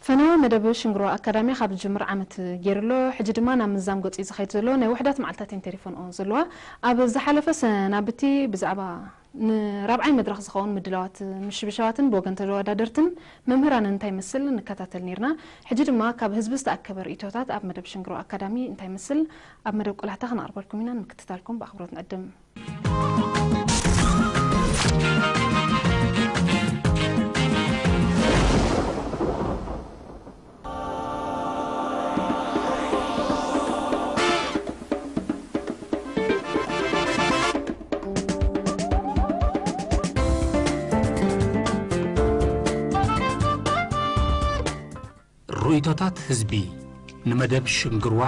فنوا مدبو شنغرو أكاديمية خاب الجمر عمت جيرلو حجد ما نام الزام قط إذا خيط زلوا نوحدات معلتين تليفون أون زلوا أب زحلة نابتي بزعبا رابعين مدرخ زخون مدلوات مش بشواتن بوجن تلوا دادرتن ممهران انتي مسل نكتاتل نيرنا حجد ما كاب هزبست أكبر إيتوتات أب مدب شنغرو أكاديمي انتي مسل أب مدب كل حتى خنا أربعكم منا نكتتالكم بأخبارات نقدم رؤيتات حزبي نمدب شنغروا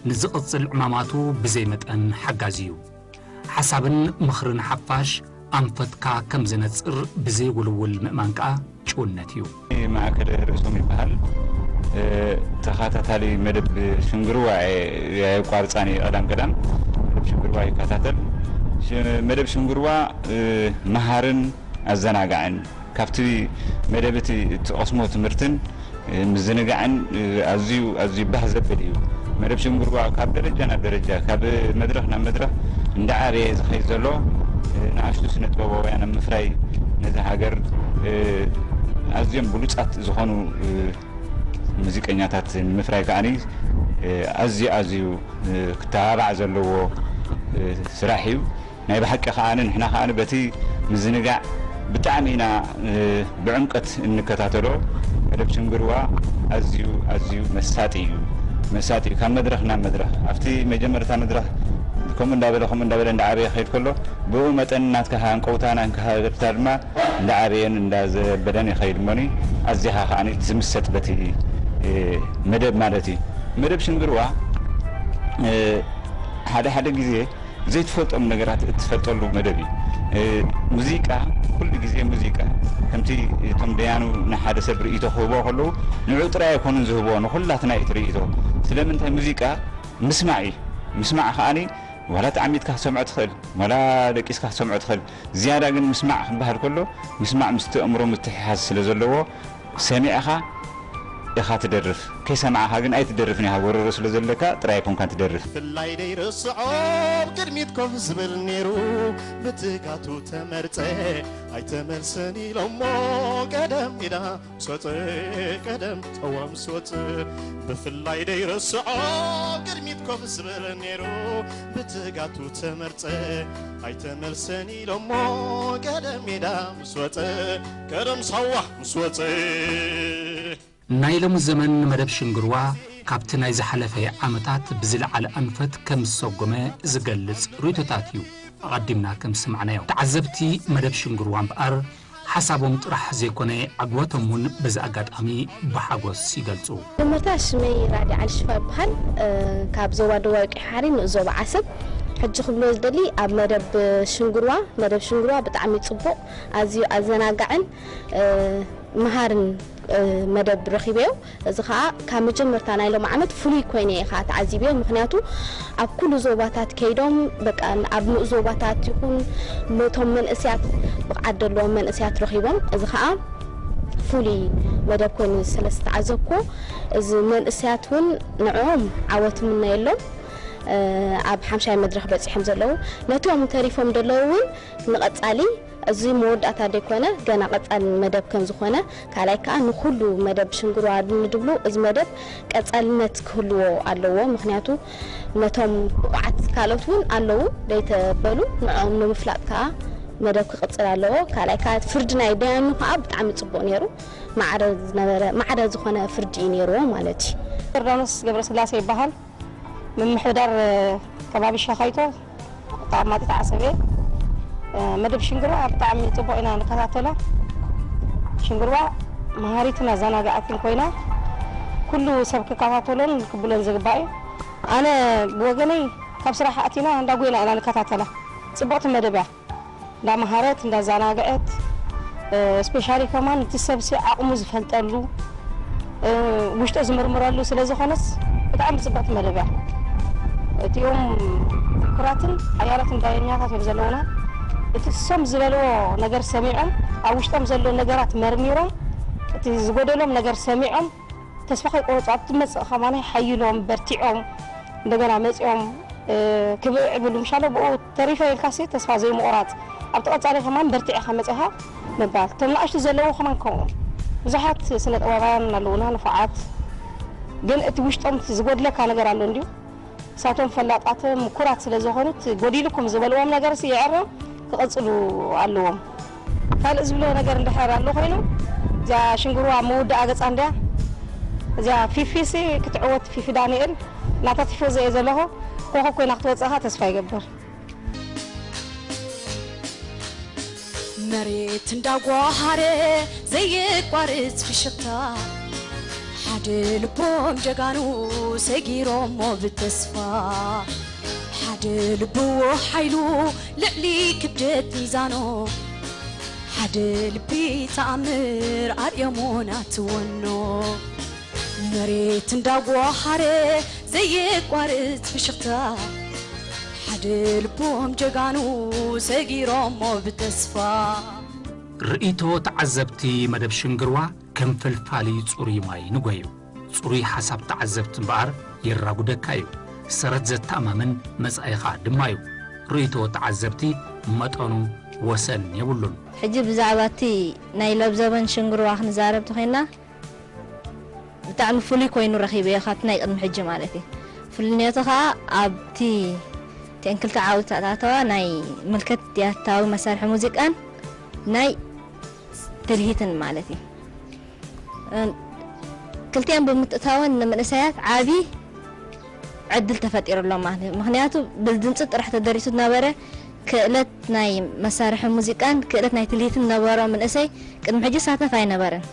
نزقصل عماماتو بزيمت أن حجازيو حسابن مخرن حفاش أنفتكا كم زنصر بزي ولول مأمانكا شونتيو مع كده رسومي بحال تخاطتالي مدب شنغروا يقارصاني قدام قدام مدب شنغروا يكاتاتل مدب شنغروا مهارن أزناغان كافتي مدبتي تقسمو تمرتن مزنقعن أزيو بحزب بديو مدب شنغروا كاب درجة كاب مدرخنا مدرخ ندعاري زخي زلو نعشتو سنة بابا أنا مفراي نذا هاجر أزيم بلوتات زخانو موسيقيات مفراي كأني أزيو كتابع زلو سراحيو ناي بحكي خان إحنا خان بتي مزنقع بتعمينا بعمقة النكتاتلو مدب شنغروا أزيو مساتي كان مدرخنا مدرخ أفتي مجمرة مدرخ كم من دابل ندعاري خير كله بو متن نات كهان قوتانا كهان ما ندعارين نداز بدني خير مني أزيها خاني زمست بتي مدب مالتي مدب شنغروا هذا جزء زيت فوت نجارات تفتلو مدبي موسيقى كل جزء موسيقى كمتي تم بيانو نحد سبر إيتو هو كله نعود رأي يكون زهبون وكلاتنا يتريتو سلام أنت موسيقى مسمع خاني ولا تعميد كسمعت خل ولا دقيس كسمعت خل زيادة من مسمع بهر كله مسمع مستأمره متحس لزلوا سمعها يخا تدرف كي سمعها جن أي تدرفني ها ورر رسول زلكا ترايكم كان تدرف في الليل يرصعب كرميتكم زبل نيرو بتقاتو تمرتي أي تمرسني لما قدم إذا صوتي قدم توام صوتي في الليل يرصعب كرميتكم زبل نيرو بتقاتو تمرتي أي تمرسني لما قدم إذا صوتي قدم صوح صوتي نايلم الزمن مدب شنغروا كابتن ايز حلفه عمتات بزل على انفت كم سوغمه زغلص رويتاتيو قدمنا كم سمعنايو تعذبتي مدب شنغروا بار حسابهم طرح زيكونه عقوتهم بز اغاطامي بحاغوس يغلصو مرتا شمي رادي على الشفاء بحال كاب زوا دواق حاري نزوب عسب حج خبلو زدلي اب مدب شنغروا بطعمي صبو ازيو ازناغعن مهارن مدب رخيبيو زخا كام جمرتان ايلو معمد فلي كويني خا تعذيبيو مخنياتو اب كل زوباتات كيدوم بقى اب زوباتات يكون موتهم من اسيات بقعدلو من اسيات رخيبهم زخا فلي مدب كون سلست عزكو از من اسياتون نعوم عوت من يلو اب حمشاي مدرخ بصيحم زلو نتوم تاريفهم دلوون نقصالي أزي مود أتاديكونا جانا قطع المدب كم زخونا كلايكا نخلو مدب شنغرو عدل ندبلو إز مدب قطع النت كله علوه مخنياتو نتوم قعد كالوتون علوه ديت بلو نعم نمفلات كا مدب قطع علوه كلايكا فردنا يدانو كأب تعمل صبون يرو معرض زخونا فردين يرو مالتي رانوس قبل سلاسي بحال من محضر كباب الشخيطو طعمات تعصبي مدب شنغروا بطعمي طبقنا نكتاتله شنغروا مهاريتنا زناقاتن كوينا كله سبك كتاتلون كبلن زغباي انا بوغني كاب صراحه اتينا انداغوينا انا نكتاتله صبقت مدبا دا مهارات دا زناقات سبيشالي كمان تسبسي اقمز فلطلو وشت ازمرمرالو سلازي خنس بطعم صبقت مدبا اتيوم كراتن عيالات داينياታት يبزلونا እትሰም ዝበሎ ነገር ሰሚዖም አውሽቶም ዘሎ ነገራት መርሚሮም እቲ ዝጎደሎም ነገር ሰሚዖም تسبخي قوات تمس خمانه حيلهم برتيعهم እንደገና መጽኦም ክብዕብሉ ምሻለ ብኡ ተሪፈ ኢልካሲ ተስፋ ዘይ ምቑራጽ ኣብ ተቐጻሊ ከማን በርቲዕ ከመጽኻ ምባል ቶም ንኣሽቱ ዘለዉ ከማን ከምኡ ብዙሓት ስነ ጥበባውያን ኣለውና ንፉዓት ግን እቲ ውሽጦም ዝጎድለካ ነገር ኣሎ እንዲሁ እሳቶም ፈላጣትን ምኩራት ስለ ዝኾኑት ጎዲልኩም ዝበልዎም ነገር ይዕረም ክቕጽሉ ኣለዎም ካልእ ዝብሎ ነገር እንድሕር ኣሎ ኮይኑ እዚኣ ሽንጉርዋ መውዳእ ገጻ እንድያ እዚኣ ፊፊሲ ክትዕወት ፊፊ ዳንኤል ናታት ፊፊ ዘለሆ ኮኾ ኮይና ክትወፅኻ ተስፋ ይገብር መሬት እንዳጓሃረ ዘይቋርጽ ፍሽኽታ ሓደ ልቦም ጀጋኑ ሰጊሮሞ ብተስፋ ሓደ ልብዎ ሓይሉ ልዕሊ ክብደት ሚዛኖ ሓደ ልቢ ተኣምር ኣርዮሞን ኣትወኖ መሬት እንዳጓሃረ ዘይቋርጽ ፍሽኽታ ሓደ ልቦም ጀጋኑ ሰጊሮሞ ብተስፋ ርእይቶ ተዓዘብቲ መደብ ሽንግርዋ ከም ፈልፋሊ ጽሩይ ማይ ንጎዩ ጽሩይ ሓሳብ ተዓዘብቲ እምበኣር ይራጉደካ እዩ ሰረት ዘተኣማምን መጻኢኻ ድማ እዩ ርእይቶ ተዓዘብቲ መጠኑ ወሰን የብሉን ሕጂ ብዛዕባቲ ናይ ለብዘበን ሽንግርዋ ክንዛረብ ተኾይና ብጣዕሚ ፍሉይ ኮይኑ ረኺበ ካብቲ ናይ ቅድሚ ሕጂ ማለት እዩ ፍልነቱ ከዓ ኣብቲ ተንክልተ ዓውታታተዋ ናይ ምልከት ቲያትራዊ መሳርሒ ሙዚቃን ናይ ትልሂትን ማለት እዩ ክልቲአን ብምትእታወን ንመንእሰያት ዓቢ ዕድል ተፈጢሩሎም ማለት እዩ ምክንያቱ ብድምፂ ጥራሕ ተደሪሱ ነበረ ክእለት ናይ መሳርሒ ሙዚቃን ክእለት ናይ ትልሂትን ነበሮ መንእሰይ ቅድሚ ሕጂ ሳተፍ ኣይነበረን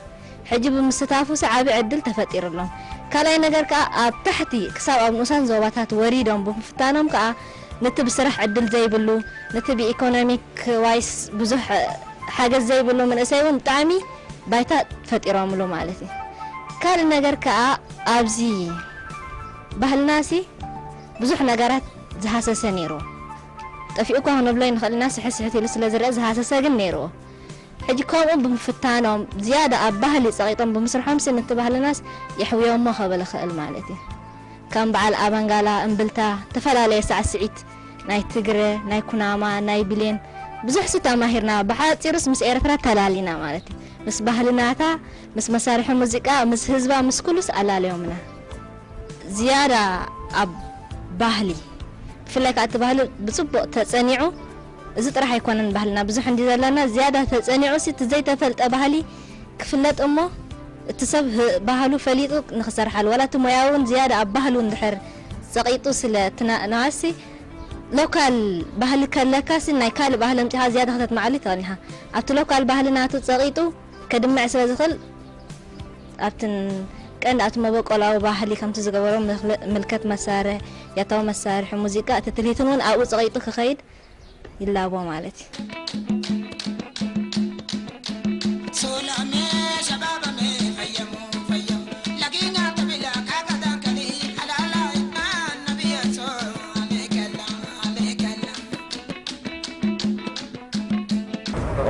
ሕጂ ብምስታፉ ዓቢ ዕድል ተፈጢሩሎም ካልኣይ ነገር ከዓ ኣብ ታሕቲ ክሳብ ኣብ ንኡሳን ዞባታት ወሪዶም ብምፍታኖም ከዓ ነቲ ብስራሕ ዕድል ዘይብሉ ነቲ ብኢኮኖሚክ ዋይስ ብዙሕ ሓገዝ ዘይብሉ መንእሰይ እውን ብጣዕሚ ባይታ ፈጢሮምሉ ማለት እዩ ካልእ ነገር ከዓ ኣብዚ ባህልናሲ ብዙሕ ነገራት ዝሃሰሰ ነይሩ ጠፊኡ እኳ ክንብሎ ንኽእልና ስሕስሕት ኢሉ ስለ ዝርአ ዝሃሰሰ ግን ነይሩዎ ሕጂ ከምኡ ብምፍታኖም ዝያዳ ኣብ ባህሊ ፀቂጦም ብምስርሖም ነቲ ባህልናስ የሕውዮሞ ኸበለ ክእል ማለት እዩ ከም በዓል ኣባንጋላ እምብልታ ተፈላለየ ሳዕስዒት ናይ ትግረ ናይ ኩናማ ናይ ብሌን ብዙሕ ተማሂርና ብሓፂርስ ምስ ኤርትራ ተላሊና ማለት እዩ ምስ ባህልናታ ምስ መሳርሒ ሙዚቃ ምስ ህዝባ ምስ ኩሉስ ኣላለዮምና ዝያዳ ኣብ ባህሊ ብፍላይ ከዓ እቲ ባህሊ ብፅቡቅ ተፀኒዑ እዚ ጥራሕ ኣይኮነን ባህልና ብዙሕ እንዲ ዘለና ዝያዳ ተፀኒዑ እቲ ዘይተፈልጠ ባህሊ ክፍለጥ እሞ እቲ ሰብ ባህሉ ፈሊጡ ንኽሰርሓል ወላ እቲ ሞያውን ዝያዳ ኣብ ባህሉ እንድሕር ፀቂጡ ስለ ትናሲ ሎካል ባህሊ ከለካሲ ናይ ካልእ ባህሊ ምፅኻ ዝያዳ ከተትማዓሉ ይትኽእልካ ኣብቲ ሎካል ባህሊ ናቱ ፀቂጡ ከድምዕ ስለ ዝኽእል ኣብትን ቀንዲ ኣብቲ መበቆላዊ ባህሊ ከምቲ ዝገበሮ ምልከት መሳርሒ ያታዊ መሳርሒ ሙዚቃ እቲ ትልሂትን እውን ኣብኡ ፀቂጡ ክኸይድ ይላቦ ማለት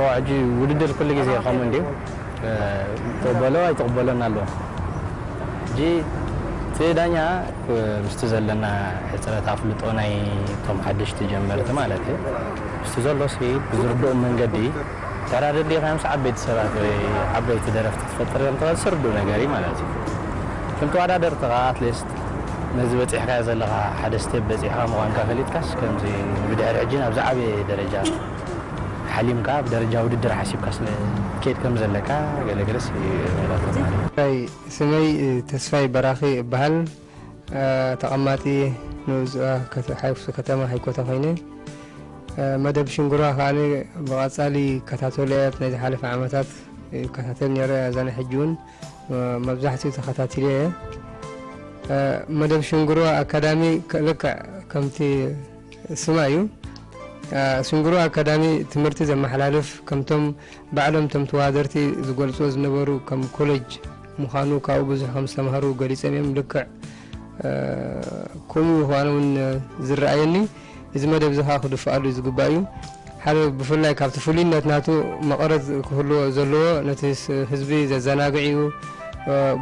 واجي وددر كل جزء خامن ديو تقبلوا أي تقبلنا له جي تدانيا مستزلنا حتى تعرفوا توناي توم حدش تجمع تمالته مستزلوا سي بزردوا من قدي ترى ردي 5 عبيت سبات عبيت درفت تفطر يوم تسردوا نجاري مالته كنت على درتقات ليست نزبت إحكاز لها حدث تبزيها موان كافليت كاس كم زي بدأ رجينا بزعبي درجات حليم كاب درجة ودر حسيب كسل كيد كم زلكا قال جلس أي سمي تسفاي براخي بهل تقماتي نوز حيفس كتما حيكوتا فيني مدب شنقرا خاني بغاصالي كتاتوليات نيد حالف عامتات كتاتل نيرا زاني حجون مبزحتي تخاتاتيليه مدب شنقرا أكاديمي لك كمتي سمايو سنجرو أكاديمي تمرتي زي محلالف كمتم بعلم تم توادرتي زقولسو زنبرو كم كولج مخانو كاو بزح خمس تمهرو قريس أميم لك كل هوانون زرعيني إذا ما دبزها خدو فعلو زقبايو حال بفلاي كابت فلين نتناتو مقرد كله زلوا نتيس حزبي زي زناقعيو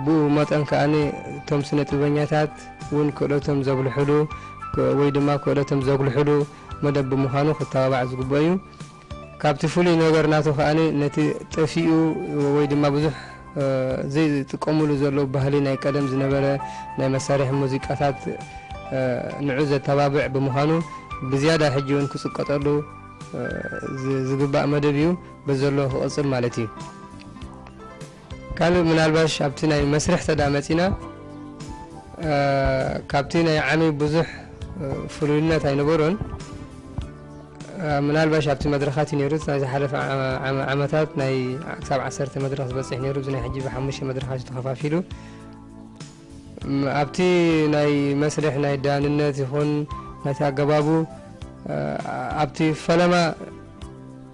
ብኡ መጠን ከኣኒ እቶም ስነ ጥበበኛታት እውን ክእለቶም ዘጉልሕሉ ወይ ድማ ክእለቶም ዘጉልሕሉ መደብ ብምዃኑ ክተባባዕ ዝግበኦ እዩ ካብቲ ፍሉይ ነገር ናቱ ከኣኒ ነቲ ጠፊኡ ወይ ድማ ብዙሕ ዘይጥቀሙሉ ዘለዉ ባህሊ ናይ ቀደም ዝነበረ ናይ መሳርሒ ሙዚቃታት ንዑ ዘተባብዕ ብምዃኑ ብዝያዳ ሕጂ እውን ክፅቀጠሉ ዝግባእ መደብ እዩ በዘሎ ክቕፅል ማለት እዩ ካልእ ምናልባሽ ኣብቲ ናይ መስርሕ ተዳመፂና ካብቲ ናይ ዓሚ ብዙሕ ፍሉይነት ኣይነበሮን ምናልባሽ ኣብቲ መድረኻት እዩ ነይሩ ናይ ዝሓለፈ ዓመታት ናይ ክሳብ 10 መድረኽ ዝበፅሕ ነይሩ እዚ ናይ ሕጂ ብ5 መድረኻት ተኸፋፊሉ ኣብቲ ናይ መስርሕ ናይ ዳንነት ይኹን ናቲ ኣገባቡ ኣብቲ ፈለማ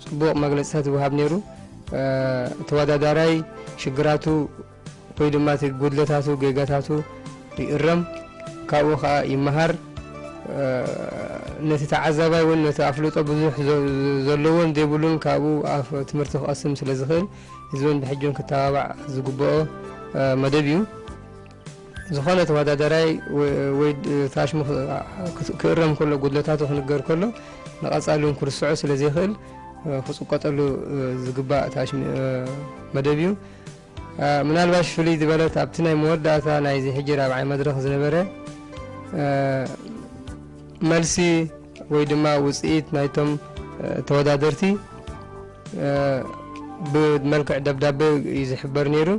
ፅቡቕ መግለፂታት ይወሃብ ነይሩ ተወዳዳራይ ሽግራቱ ወይ ድማ እቲ ጉድለታቱ ጌጋታቱ ይእረም ካብኡ ከዓ ይመሃር ነቲ ተዓዛባይ እውን ነቲ ኣፍልጦ ብዙሕ ዘለዎን ዘይብሉን ካብኡ ኣብ ትምህርቲ ክቐስም ስለ ዝኽእል እዚ እውን ብሕጂን ክተባባዕ ዝግብኦ መደብ እዩ ዝኾነ ተወዳዳራይ ወይ ታሽሙ ክእረም ከሎ ጉድለታቱ ክንገር ከሎ ንቐፃሊ እውን ክርስዖ ስለ ዘይኽእል ክፅቀጠሉ ዝግባእ ታሽሙ መደብ እዩ ምናልባሽ ፍልይ ዝበለት ኣብቲ ናይ መወዳእታ ናይዚ ሕጂ 4ይ መድረኽ ዝነበረ መልሲ ወይ ድማ ውፅኢት ናይቶም ተወዳደርቲ ብመልክዕ ደብዳቤ እዩ ዝሕበር ነይሩ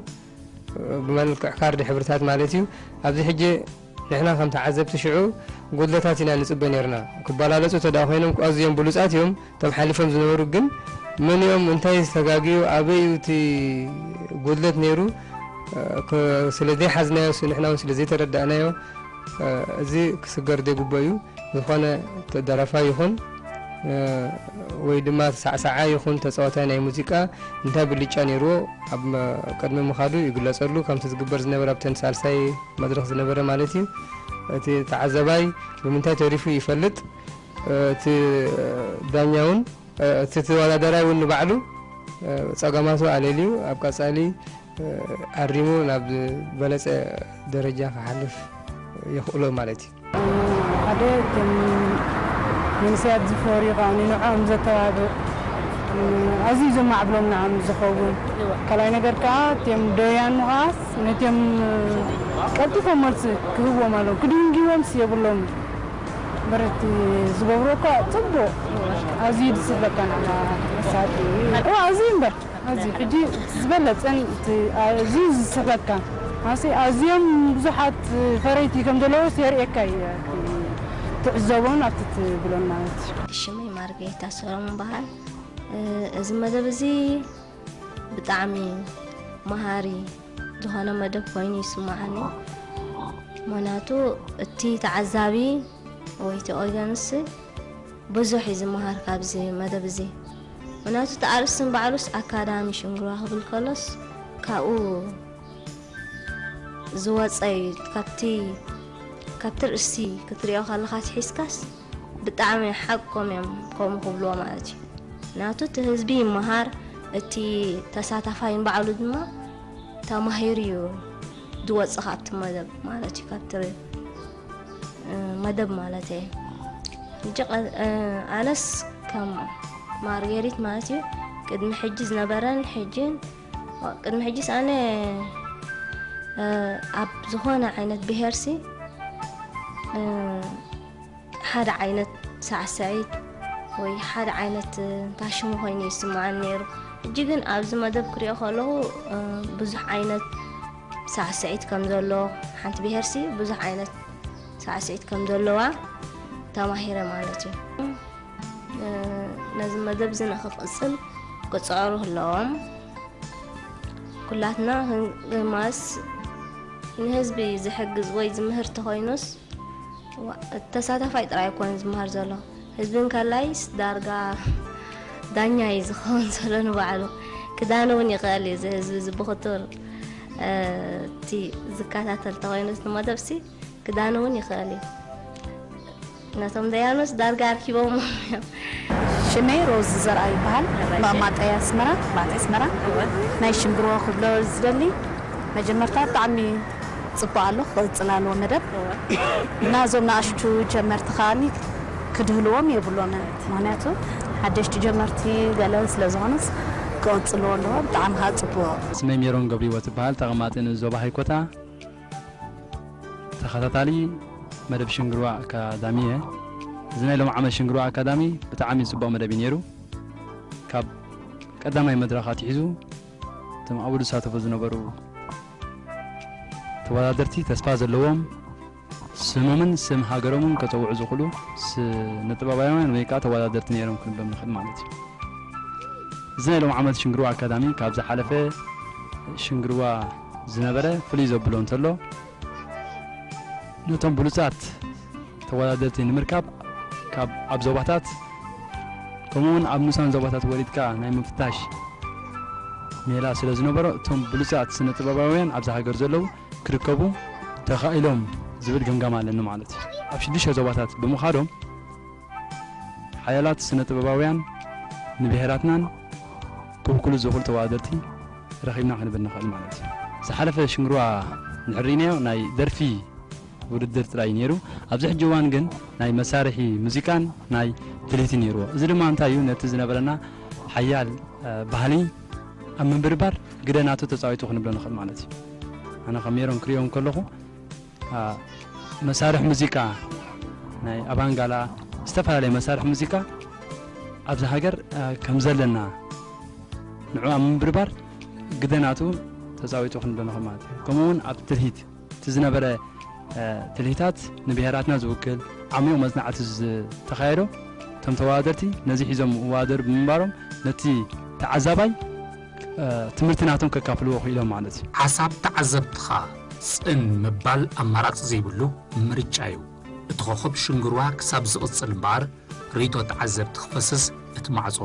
ብመልክዕ ካርዲ ሕብርታት ማለት እዩ ኣብዚ ሕጂ ንሕና ከም ተዓዘብቲ ሽዑ ጉድለታት ኢና ንፅበ ነርና ክበላለፁ ተዳ ኮይኖም ኣዝዮም ብሉፃት እዮም እቶም ሓሊፎም ዝነበሩ ግን መን እዮም እንታይ ዝተጋግዩ ኣበይ እቲ ጉድለት ነይሩ ስለዘይ ሓዝናዮ ንሕና እውን ስለዘይ ተረዳእናዮ እዚ ክስገር ዘይግቦ እዩ ዝኾነ ደረፋ ይኹን ወይ ድማ ሳዕሳዓ ይኹን ተፃዋታይ ናይ ሙዚቃ እንታይ ብልጫ ነይርዎ ኣብ ቅድሚ ምኻዱ ይግለፀሉ ከምቲ ዝግበር ዝነበረ ኣብተን ሳልሳይ መድረኽ ዝነበረ ማለት እዩ እቲ ተዓዘባይ ብምንታይ ተሪፉ ይፈልጥ እቲ ዳኛ እውን እቲ ተወዳዳራይ እውን ንባዕሉ ፀገማቱ ኣልልዩ ኣብ ቀፃሊ ኣሪሙ ናብ በለፀ ደረጃ ክሓልፍ ይኽእሎ ማለት እዩ ሓደ መንስያት ዝፈሪቓኒ ንዖም ዘተባብዕ ኣዝዩ ዘማዕብሎም ንዓም ዝኸውን ካልኣይ ነገር ከዓ እትዮም ደውያን ምዃስ ነትዮም ቀልጢፎም መልሲ ክህብዎም ኣለዎም ክድንጊቦም የብሎም በረቲ ዝገብሮ እኳ ፅቡቕ ኣዝዩ ዝስለካ ንዓና መሳጢ ኣዝዩ እምበር ኣዝዩ ሕጂ ዝበለፀን ኣዝዩ ዝስለካ ኣዝዮም ብዙሓት ፈረይቲ ከም ዘለዉ የርእየካ እዩ ትዕዘቦን ኣብቲ ትብሎን ማለት እዩ ሽመይ ማርጌታ ሰሎሞን በሃል እዚ መደብ እዚ ብጣዕሚ መሃሪ ዝኾነ መደብ ኮይኑ ይስማዓኒ ምክንያቱ እቲ ተዓዛቢ ወይ እቲ ኦዲየንስ ብዙሕ እዩ ዝመሃር ካብዚ መደብ እዚ ምክንያቱ ተኣርስን ባዕሉስ ኣካዳሚ ሽንግሯ ክብል ከሎስ ካብኡ ዝወፀይ ካብቲ ርእሲ ክትሪኦ ከለካ ትሒዝካስ ብጣዕሚ ሓቆም እዮም ከምኡ ክብልዎ ማለት እዩ ምክንያቱ እቲ ህዝቢ ይመሃር እቲ ተሳታፋይ ባዕሉ ድማ ተማሂሩ እዩ ዝወፅእ ካብቲ መደብ ማለት እዩ ካብቲ መደብ ማለት እዩ ሕጂ ኣነስ ከም ማርጌሪት ማለት እዩ ቅድሚ ሕጂ ዝነበረን ሕጂን ቅድሚ ሕጂስ ኣነ ኣብ ዝኾነ ዓይነት ብሄርሲ ሓደ ዓይነት ሳዕሳዒት ወይ ሓደ ዓይነት ታሽሙ ኮይኑ ይስማዓኒ ነይሩ ሕጂ ግን ኣብዚ መደብ ክሪኦ ከለኹ ብዙሕ ዓይነት ሳዕሳዒት ከም ዘለዎ ሓንቲ ብሄርሲ ብዙሕ ዓይነት ሳዕሳዒት ከም ዘለዋ ተማሂረ ማለት እዩ ነዚ መደብ እዚ ንክቕፅል ክፅዕሩ ኣለዎም ኩላትና ማስ ንህዝቢ ዝሕግዝ ወይ ዝምህርቲ ኮይኑስ ተሳታፋይ ጥራይ ኮን ዝመሃር ዘሎ ህዝብን ከላይስ ዳርጋ ዳኛ እዩ ዝኸውን ዘሎ ንባዕሉ ክዳን እውን ይኽእል እዩ ህዝቢ ዝብኽቱር እቲ ዝከታተል ተኮይኑስ ንመደብሲ ክዳን እውን ይኽእል እዩ ነቶም ደያኖስ ዳርጋ ኣርኪቦም እዮም ሽመይ ሮዝ ዘርአ ይበሃል ማጣያ ኣስመራ ናይ ሽንግሮ ክብሎ ዝደሊ መጀመርታ ብጣዕሚ ጽቡቅ ኣሎ ክጽናለዎ መደብ ናዞም ናሽቱ ጀመርቲ ኻኒ ክድህልዎም የብሎነ ምክንያቱ ሓደሽቲ ጀመርቲ ገለ ስለዝኾነስ ክወጽልዎ ኣለዎ ብጣዕሚ ጽቡቅ ስመይ ሜሮን ገብሪዎ ትበሃል ተቐማጥን ዞባ ሃይኮታ ተኸታታሊ መደብ ሽንግሩዋ አካዳሚ እዚ ናይ ሎም ዓመት ሽንግሩዋ አካዳሚ ብጣዕሚ ጽቡቅ መደብ ነይሩ ካብ ቀዳማይ መድረኻት ሒዙ እቶም ኣብኡ ዝሳተፉ ዝነበሩ ተወዳደርቲ ተስፋ ዘለዎም ስሞምን ስም ሃገሮምን ከፀውዑ ዝኽእሉ ስነ-ጥበባውያን ወይ ከዓ ተወዳደርቲ ነይሮም ክንብሎም ንኽእል ማለት እዩ እዚ ናይ ሎም ዓመት ሽንግሩዋ አካዳሚ ካብ ዝሓለፈ ሽንግሩዋ ዝነበረ ፍሉይ ዘብሎ እንተሎ ነቶም ብሉፃት ተወዳደርቲ ንምርካብ ካብ ኣብ ዞባታት ከምኡውን ኣብ ንኡሳን ዞባታት ወሪድካ ናይ ምፍታሽ ሜላ ስለ ዝነበሮ እቶም ብሉፃት ስነ-ጥበባውያን ኣብዛ ሃገር ዘለዉ ክርከቡ ተኻኢሎም ዝብል ገምጋም ኣለኒ ማለት እዩ ኣብ 6 ዞባታት ብምኻዶም ሓያላት ስነ-ጥበባውያን ንብሔራትናን ክውክሉ ዝኽእሉ ተወዳደርቲ ረኺብና ክንብል ንኽእል ማለት እዩ ዝሓለፈ ሽንግሩዋ ንሕሪናዮ ናይ ደርፊ ውድድር ጥራይ ነይሩ ኣብዚ ሕጂ እዋን ግን ናይ መሳርሒ ሙዚቃን ናይ ትልሂት ነይሩዎ እዚ ድማ እንታይ እዩ ነቲ ዝነበረና ሓያል ባህሊ ኣብ ምንብርባር ግደናቱ ተፃዊቱ ክንብሎ ንኽእል ማለት እዩ ኣነ ከመይሮም ክሪኦም ከለኹ መሳርሒ ሙዚቃ ናይ ኣባንጋላ ዝተፈላለዩ መሳርሒ ሙዚቃ ኣብዚ ሃገር ከም ዘለና ንዑ ኣብ ምንብርባር ግደናቱ ተፃዊቱ ክንብሎ ንኽእል ማለት እዩ ከምኡውን ኣብ ትልሂት እቲ ዝነበረ ትልሂታት ንብሔራትና ዝውክል ዓሚቕ መፅናዕቲ ዝተኻየዶ እቶም ተወዳደርቲ ነዚ ሒዞም ዋደር ብምንባሮም ነቲ ተዓዛባይ ትምህርትናቶም ከካፍልዎ ክኢሎም ማለት እዩ ሓሳብ ተዓዘብትኻ ጽን ምባል ኣማራፂ ዘይብሉ ምርጫ እዩ እቲ ኮኸብ ሽንግሩዋ ክሳብ ዝቕፅል እምበር ሪቶ ተዓዘብቲ ክፈስስ እቲ ማዕጾ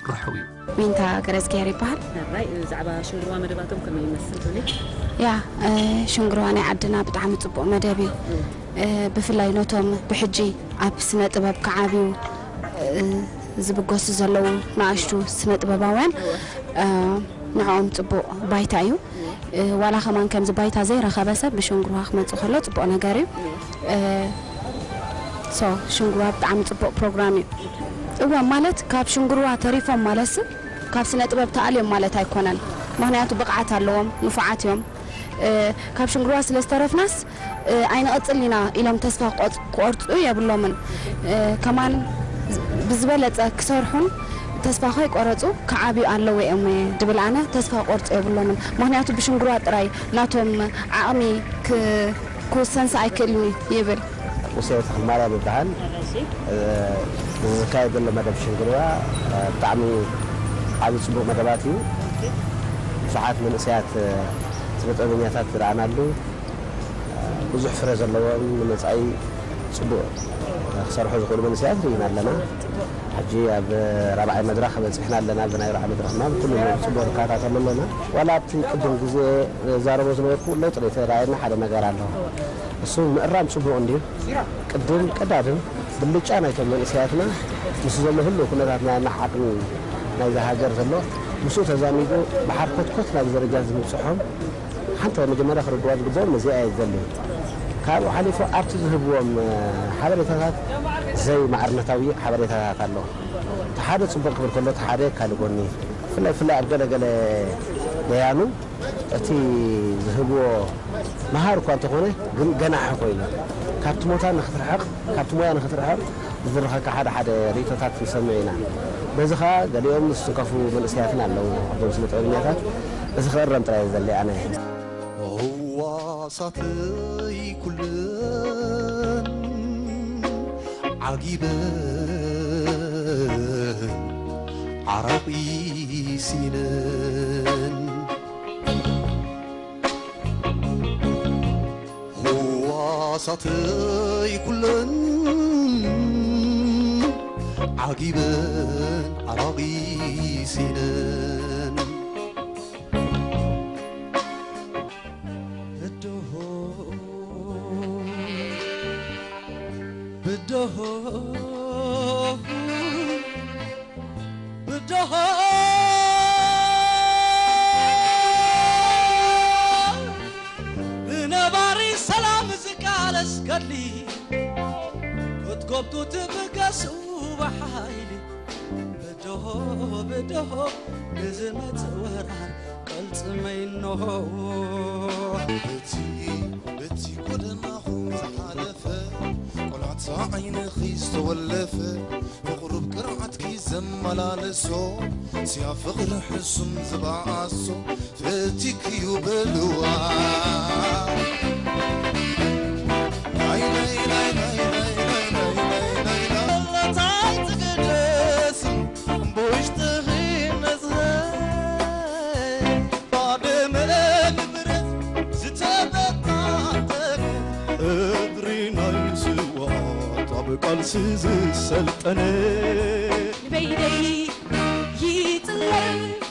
ርሑቕ እዩ ሚንታ ገረዝጌር ይበሃል ራይ ዛዕባ ሽንግሩዋ መደባቶም ከመይ ይመስል ትብሊ ያ ሽንግሩዋ ናይ ዓድና ብጣዕሚ ጽቡቕ መደብ እዩ ብፍላይ ነቶም ብሕጂ ኣብ ስነ ጥበብ ክዓብዩ ዝብገሱ ዘለዉ ንኣሽቱ ስነ ጥበባውያን ንዕኦም ጽቡቕ ባይታ እዩ ዋላ ኸማን ከምዚ ባይታ ዘይረኸበ ሰብ ብሽንግሩዋ ክመጽእ ከሎ ጽቡቕ ነገር እዩ ሽንግሩዋ ብጣዕሚ ጽቡቕ ፕሮግራም እዩ እዋ ማለት ካብ ሽንግሩዋ ተሪፎም ማለት ካብ ስነ ጥበብ ተኣልዮም ማለት ኣይኮነን ምክንያቱ ብቕዓት ኣለዎም ንፉዓት እዮም ካብ ሽንግሩዋ ስለ ዝተረፍናስ ኣይንቐጽል ኢና ኢሎም ተስፋ ክቆርፁ የብሎምን ከማን ብዝበለፀ ክሰርሑን ተስፋ ከይቆረፁ ክዓብዩ ኣለዎ እዮም ድብል ኣነ ተስፋ ቆርፁ የብሎምን ምክንያቱ ብሽንግሩዋ ጥራይ ናቶም ዓቕሚ ክውሰንስ ኣይክእልኒ ይብል وسيد خمارة بالبحال زكاية دل مدب شنقروا بتعمي عادي صبوق مدباتي ساعات من أسيات سبت أبنياتات رعنا له وزح فرز اللوان من أي صبوق خسر حوز قول من أسيات رينا لنا حجي بربع مدرخة بس إحنا لنا بناي ربع مدرخة ما كل صبوق ركعات لنا ولا بتقدم جزء زارب وزنوك ولا تري راينا حدا ما قال له السوق مقرام صبوق عندي قدم قدادم باللجانة كمان إسياتنا مسوزم هلو كنا رحنا نحقن نايزا هاجر زلو مسو تزاميدو بحر كوت لا درجات مسحهم حتى مجمرة خرجوات قدام مزي أي زلو كانوا حليفوا أرتز هبوم حبرتها زي معرنتاوي حبرتها قالوا تحادث صبوق كله تحادث قالوا قولني فلا أرجع ليانو أتي ذهبوا مهار كنت هنا جناح قوينا كاتموتا نختار حق كاتمويا نختار حق ذرها كحد ريتات في سمعنا بزخا قال يوم نستكفوا من سياتنا لو عندهم سنة علميات بزخا الرمت رايز اللي أنا هو صاتي كلن عجيبا عربي سنان صاتي كلن عجيبا عربي سنان بدها سلام زكالس قلي وتقبطو تبقسو بحايلي بدهو بزمت وران قلت مينو بتي قدنا خون زحالفة قلعت عين خيس تولفة وغرب قرعتك زملالسو سياف غرح السم زبعاسو فتيك يبلوا قلسز السلطنة بيدي يطلع